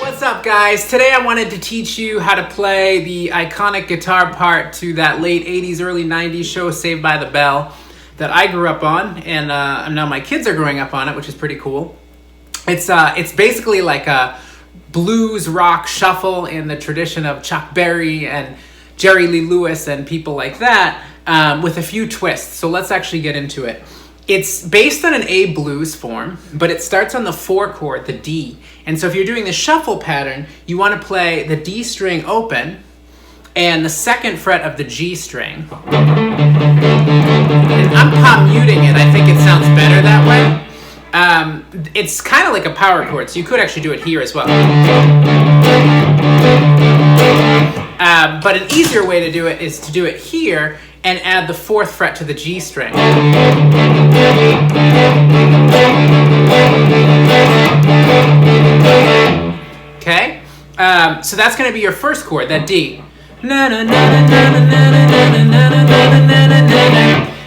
What's up, guys? Today I wanted to teach you how to play the iconic guitar part to that late 80s, early 90s show Saved by the Bell that I grew up on, and now my kids are growing up on it, which is pretty cool. It's basically like a blues rock shuffle in the tradition of Chuck Berry and Jerry Lee Lewis and people like that, with a few twists. So let's actually get into it. It's based on an A blues form, but it starts on the 4 chord, the D. And so if you're doing the shuffle pattern, you want to play the D string open and the 2nd fret of the G string. And I'm palm muting it. I think it sounds better that way. It's kind of like a power chord, so you could actually do it here as well. But an easier way to do it is to do it here and add the 4th fret to the G string. Okay? So that's going to be your first chord, that D.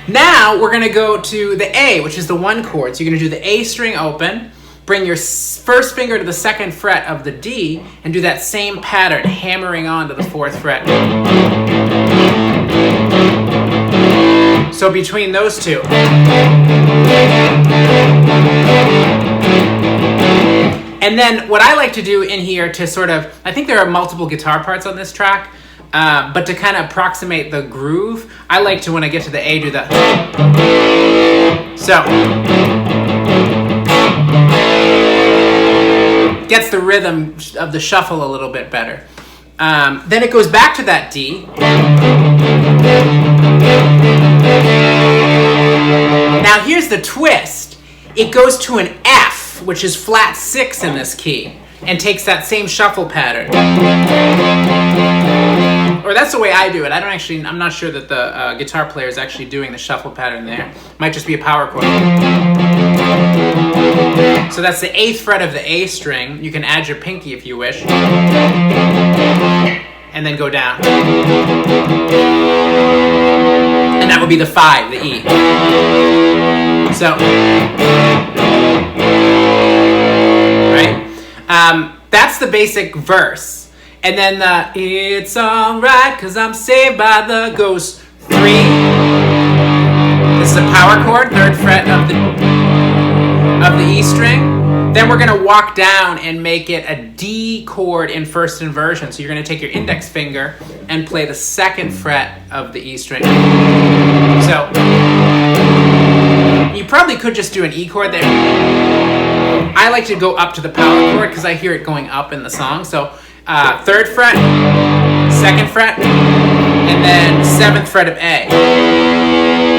Now we're going to go to the A, which is the 1 chord. So you're going to do the A string open, bring your first finger to the 2nd fret of the D, and do that same pattern, hammering on to the 4th fret. So between those two. And then what I like to do in here to sort of, I think there are multiple guitar parts on this track, but to kind of approximate the groove, I like to, when I get to the A, do that. So. Gets the rhythm of the shuffle a little bit better. Then it goes back to that D. Now here's the twist. It goes to an F, which is flat 6 in this key, and takes that same shuffle pattern. Or that's the way I do it. I'm not sure that the guitar player is actually doing the shuffle pattern there. Might just be a power chord. So that's the 8th fret of the A string. You can add your pinky if you wish. And then go down. And that would be the 5, the E. So, right? That's the basic verse. And then the "It's alright 'cause I'm saved by the ghost" 3. This is a power chord, 3rd fret of the E string. Then we're going to walk down and make it a D chord in first inversion. So you're going to take your index finger and play the 2nd fret of the E string. So you probably could just do an E chord there. I like to go up to the power chord because I hear it going up in the song. So 3rd fret, 2nd fret, and then 7th fret of A.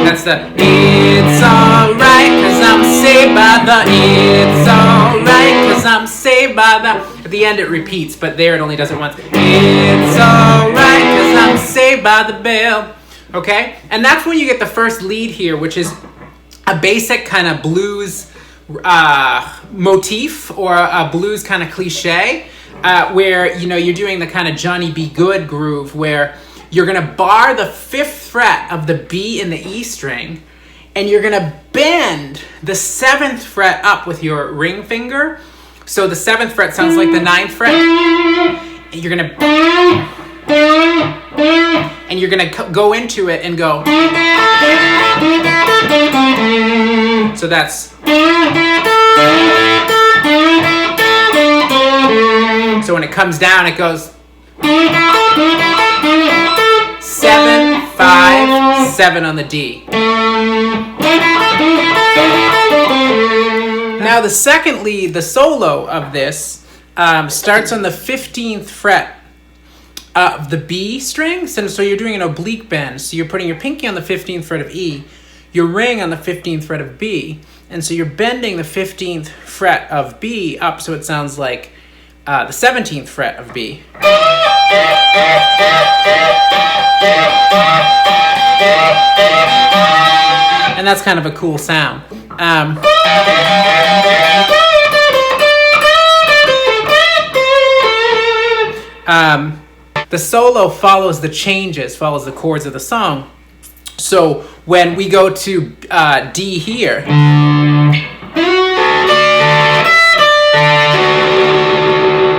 That's the "It's alright 'cause I'm saved by the It's alright 'cause I'm saved by the." At the end it repeats, but there it only does it once. "It's alright 'cause I'm saved by the bell." Okay? And that's when you get the first lead here, which is a basic kind of blues motif or a blues kind of cliche, where you're doing the kind of Johnny B. Good groove where you're going to bar the 5th fret of the B in the E string, and you're going to bend the 7th fret up with your ring finger. So the 7th fret sounds like the 9th fret. And you're going to go into it and go. So that's. So when it comes down, it goes 7, 5, 7 on the D. Now the second lead, the solo of this, starts on the 15th fret of the B string. So you're doing an oblique bend. So you're putting your pinky on the 15th fret of E, your ring on the 15th fret of B, and so you're bending the 15th fret of B up so it sounds like the 17th fret of B. And that's kind of a cool sound. The solo follows the changes, follows the chords of the song. So when we go to D here,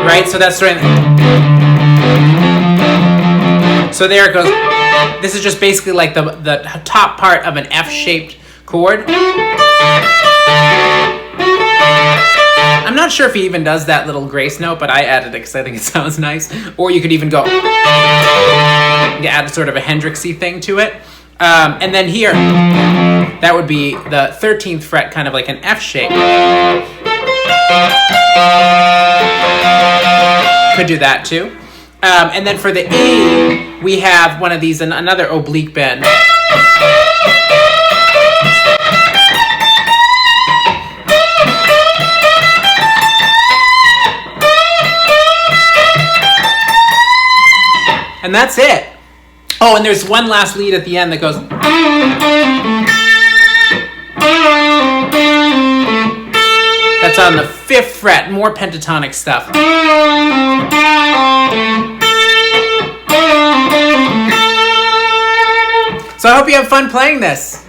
right? So that's right. So there it goes. This is just basically like the top part of an F-shaped chord. I'm not sure if he even does that little grace note, but I added it because I think it sounds nice. Or you could even go, add sort of a Hendrixy thing to it. And then here, that would be the 13th fret, kind of like an F shape. Could do that too. And then for the E, we have one of these, another oblique bend. And that's it. Oh, and there's one last lead at the end that goes. That's on the 5th fret, more pentatonic stuff. So I hope you have fun playing this.